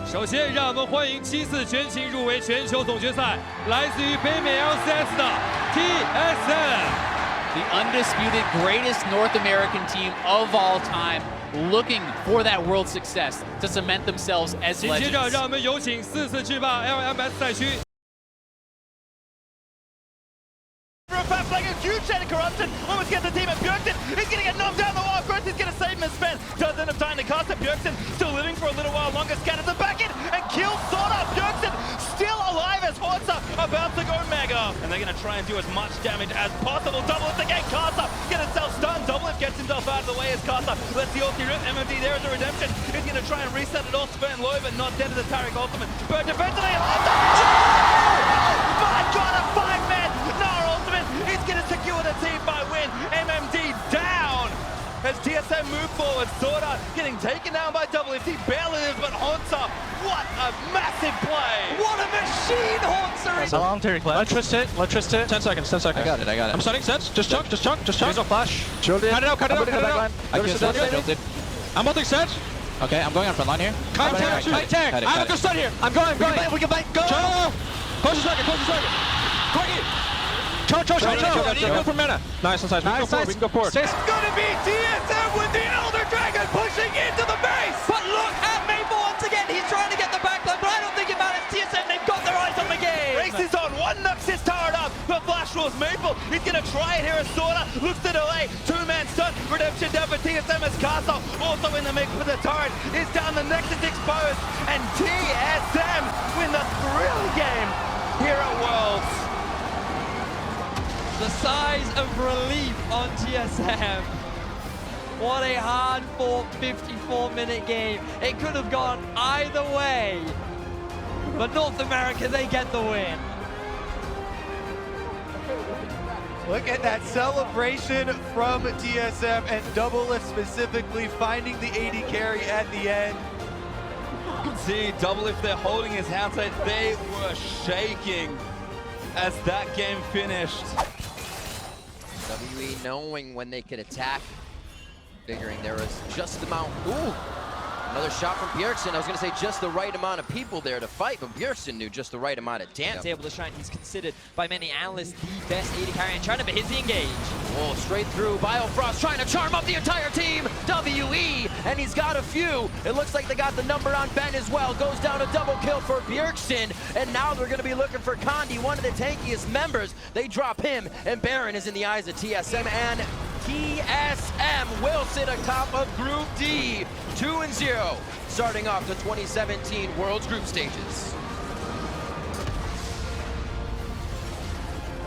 首先，让我们欢迎7次全勤入围全球总决赛，来自于北美 LCS 的 TSM， the undisputed greatest North American team of all time, looking for that world success to cement themselves as legends. 紧接着，让我们有请4次制霸 LMS 赛区。 Like a huge shot of corruption. Almost gets the team at BJERGSEN. He's gonna get knocked down the wall. Of course, he's gonna save him and spend. Doesn't have time to cast it. BJERGSEN still living for a little while longer. Scatters the back end and kills Sora. BJERGSEN still alive as Hortza about to go mega. And they're gonna try and do as much damage as possible. Double it again. Kasa get himself stunned. Double it gets himself out of the way as Kasa lets the ulti rip. MMD there is a redemption. He's gonna try and reset it all. Spend low, but not dead to the Taric ultimate. But defensively, my God, a 5-man Nara ultimate. He's gonna secure the team by win. MMD down as TSM move forward. Sora getting taken down by Double He barely lives, but Hortza, what a massive play! What a machine Hortza is! Long terry flash. Let's twist it. 10 seconds, 10 seconds. I got it. I'm stunning sets. Just chunk. There's no flash. Cut it out. I killed it. I'm ulting set. Okay, I'm going on front line here. Kite tag. I have to stun here. I'm going. We can fight. Go! Close a second. Quick. Cho. Go for mana. Nice. We can go forward. It's gonna be TSM with the Elder Dragon pushing into the base! But look at Maple once again. He's trying to get the backline, but I don't think it matters. TSM, they've got their eyes on the game. Race is on. One Nux is towered up, but Flash rules Maple. He's gonna try it here as Sora looks to delay. 2-man stun. Redemption down for TSM as Castle also in the mix with the turret. Is down, the Nexus exposed, and TSM win the thrilling game here at Worlds. The size of relief on TSM. What a hard-fought 54-minute game. It could have gone either way. But North America, they get the win. Look at that celebration from TSM and Double Lift specifically finding the AD carry at the end. You can see Double if they're holding his hand tight. They were shaking as that game finished. WE knowing when they could attack, figuring there was just the amount. Ooh, another shot from BJERGSEN. I was going to say just the right amount of people there to fight, but BJERGSEN knew just the right amount of damage. He's able to shine. He's considered by many analysts the best AD carry and trying to hit the engage. Oh, straight through. Biofrost trying to charm up the entire team. WE, and he's got a few. It looks like they got the number on Ben as well. Goes down a double kill for BJERGSEN, and now they're going to be looking for Condi, one of the tankiest members. They drop him, and Baron is in the eyes of TSM, and TSM will sit atop of Group D, 2-0, starting off the 2017 Worlds Group Stages.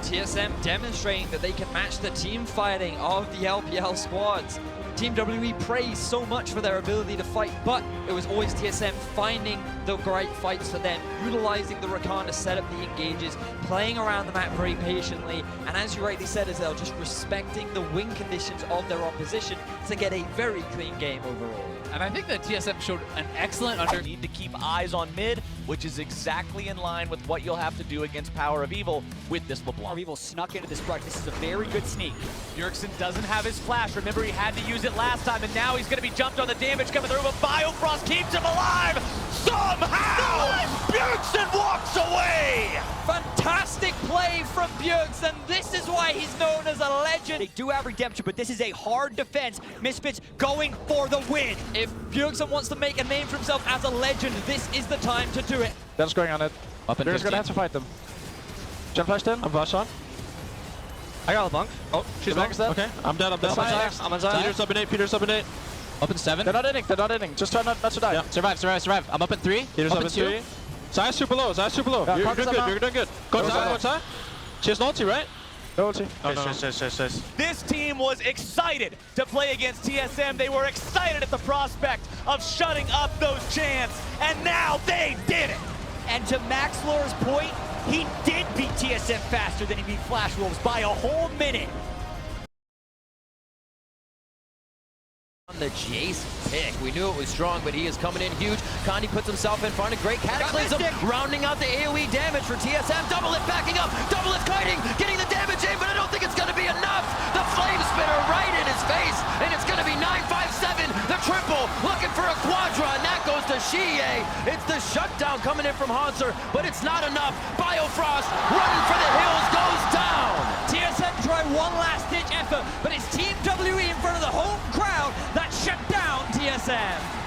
TSM demonstrating that they can match the team fighting of the LPL squads. Team WE praised so much for their ability to fight, but it was always TSM finding the great fights for them, utilizing the Rakan to set up the engages, playing around the map very patiently, and as you rightly said, Azelle, just respecting the win conditions of their opposition to get a very clean game overall. And I think that TSM showed an excellent Need to keep eyes on mid, which is exactly in line with what you'll have to do against Power of Evil with this LeBlanc. Power of Evil snuck into this brush. This is a very good sneak. BJERGSEN doesn't have his flash. Remember, he had to use it last time, and now he's going to be jumped on the damage coming through, but Biofrost keeps him alive! Somehow! BJERGSEN walks away! Fantastic play from BJERGSEN. This is why he's known as a legend. They do have redemption, but this is a hard defense. Misfits going for the win. If BJERGSEN wants to make a name for himself as a legend, this is the time to do it. That's going on it. They're just going to have to fight them. Gen flash in. I'm flash on. I got a bunk. Oh, she's back. Okay, I'm dead. I'm on side. Peter's up in 8. Up in 7. They're not inning. Just try not to die. Yeah. Survive. I'm up in 3. Peter's up in 2. Zai's super low. Yeah, You're doing good. Go Zai. She has no ulti, right? No ulti. Chase. This team was excited to play against TSM. They were excited at the prospect of shutting up those chants, and now they did it! And to Max Lore's point, he did beat TSM faster than he beat Flash Wolves by a whole minute. On the Jace pick. We knew it was strong, but he is coming in huge. Condi puts himself in front of great Cataclysm, rounding out the AoE damage for TSM. Double Lift backing up, Double Lift kiting, getting the damage in, but I don't think it's going to be enough. The Flame Spitter right in his face, and it's going to be 957, the triple, looking for a quadra, and that goes to Shie. It's the shutdown coming in from Hanser, but it's not enough. Biofrost running for the hills goes down. TSM tried one last-ditch effort, but it's Team WE in front of the home crowd that shut down TSM.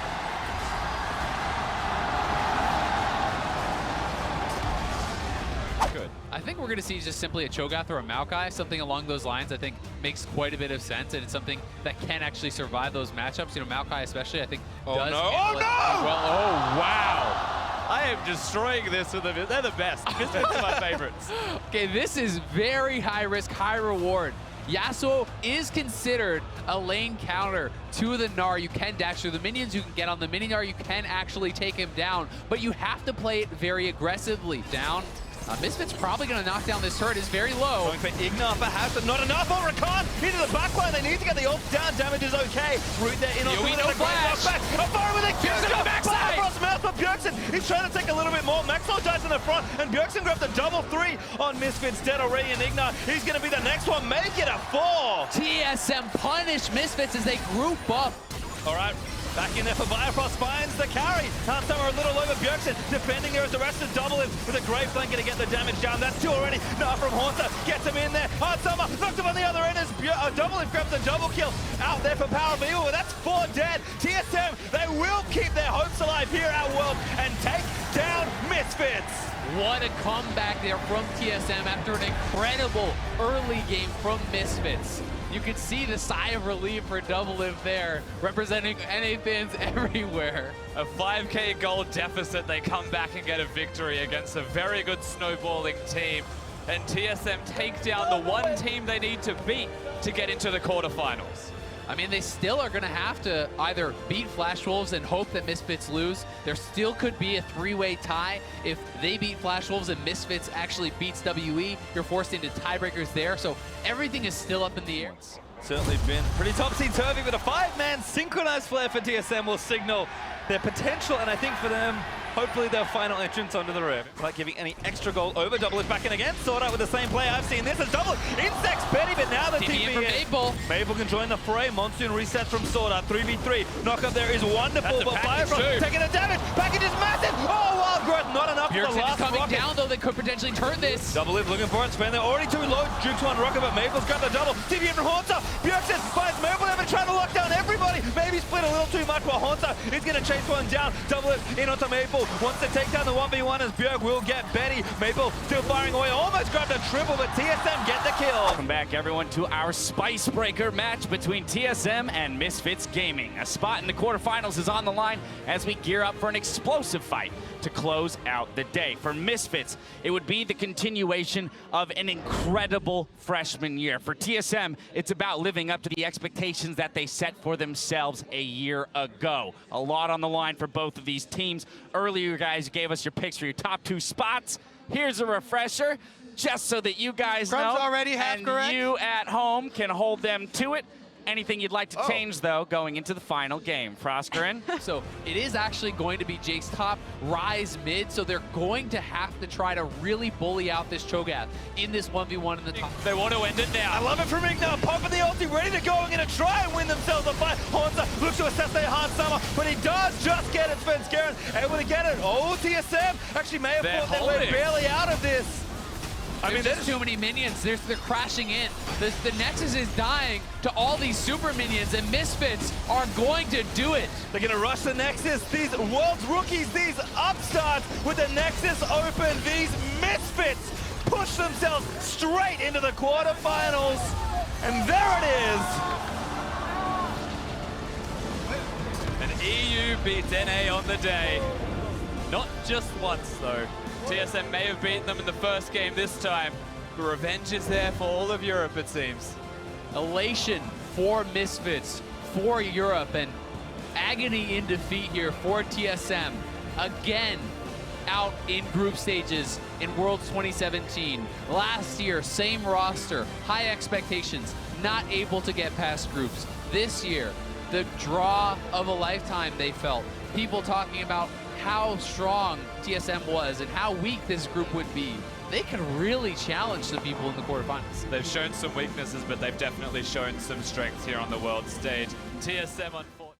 Good. I think we're going to see just simply a Cho'Gath or a Maokai, something along those lines. I think makes quite a bit of sense, and it's something that can actually survive those matchups. You know, Maokai especially, I think, does handle it well. Oh, wow. I am destroying this with them. They're the best. Misfits are my favorites. Okay, this is very high risk, high reward. Yasuo is considered a lane counter to the Gnar. You can dash through the minions, you can get on the mini Gnar, you can actually take him down, but you have to play it very aggressively. Down. Misfits probably going to knock down this turret. Is very low. Going for Ignar perhaps, but not enough. Oh, Rakan into the backline. They need to get the ult down. Damage is okay. Root there in on no flash. Back. A fire with a Q. Bjergsen on the backside. Across mouth for Bjergsen. He's trying to take a little bit more. Maxwell dies in the front, and Bjergsen grabs a double 3 on Misfits. Dead already, and Ignar, he's going to be the next one. Make it a 4. TSM punish Misfits as they group up. All right. Back in there for Biofrost, finds the carry. Handsummer a little over Bjergsen, defending there as the rest of double him with a great flanker to get the damage down. That's 2 already. Now from Haunter, gets him in there. Handsummer knocked him on the other end as double him grabs the double kill. Out there for Power of Evil, but that's 4 dead. TSM, they will keep their hopes alive here at World and take down Misfits. What a comeback there from TSM after an incredible early game from Misfits. You could see the sigh of relief for Double Live there, representing NA fans everywhere. A 5K goal deficit, they come back and get a victory against a very good snowballing team. And TSM take down the one team they need to beat to get into the quarterfinals. I mean, they still are going to have to either beat Flash Wolves and hope that Misfits lose. There still could be a 3-way tie. If they beat Flash Wolves and Misfits actually beats WE, you're forced into tiebreakers there. So everything is still up in the air. Certainly been pretty topsy-turvy, but a 5-man synchronized flare for TSM will signal their potential, and I think for them, hopefully their final entrance onto the rim. Like giving any extra goal over. Double is back in again. Sort out with the same play. I've seen this as Double insects Betty, but now the TP in from Maple. Maple can join the fray. Monsoon resets from Sword Art. 3v3. Knockup there is wonderful, but Biofrost taking the damage. Package is massive. Oh, Wild Growth, not enough for the last coming rocket. down, though. They could potentially turn this. Double Live looking for it. Span, they're already too low. Jukes one rocket, but Maple's got the double. TP in from Haunter. Bjergsen finds Maple. They've been trying to lock down everybody. Maybe split a little too much, but Haunter is going to chase one down. Double Live in onto Maple. Wants to take down the 1v1 as Bjerg will get Betty. Maple still firing away. Almost grabbed a triple, but TSM get the kill. Welcome back, everyone, to our Spice Breaker match between TSM and Misfits Gaming. A spot in the quarterfinals is on the line as we gear up for an explosive fight to close out the day. For Misfits, it would be the continuation of an incredible freshman year. For TSM, it's about living up to the expectations that they set for themselves a year ago. A lot on the line for both of these teams. Earlier, you guys gave us your picks for your top 2 spots. Here's a refresher, just so that you guys know, already half and correct. you at home can hold them to it. Anything you'd like to change, though, going into the final game? Proskeren? So it is actually going to be Jake's top, Rise mid, so they're going to have to try to really bully out this Cho'Gath in this 1v1 in the top. They want to end it now. I love it from Ignar, popping the ulti, ready to go and going to try and win themselves a fight. Haunter looks to assassinate Handsummer, but he does just get it. Svenskeren able to get it. Oh, TSM actually may have thought they were barely out of this. I mean, there's too many minions. They're crashing in. The Nexus is dying to all these super minions, and Misfits are going to do it. They're going to rush the Nexus. These World's rookies, these upstarts with the Nexus open, these Misfits push themselves straight into the quarterfinals. And there it is. And EU beats NA on the day. Not just once, though. TSM may have beaten them in the first game this time, but revenge is there for all of Europe, it seems. Elation for Misfits, for Europe, and agony in defeat here for TSM. Again, out in group stages in Worlds 2017. Last year, same roster, high expectations, not able to get past groups. This year, the draw of a lifetime, they felt. People talking about how strong TSM was and how weak this group would be. They can really challenge some people in the quarterfinals. They've shown some weaknesses, but they've definitely shown some strength here on the world stage. TSM on 4.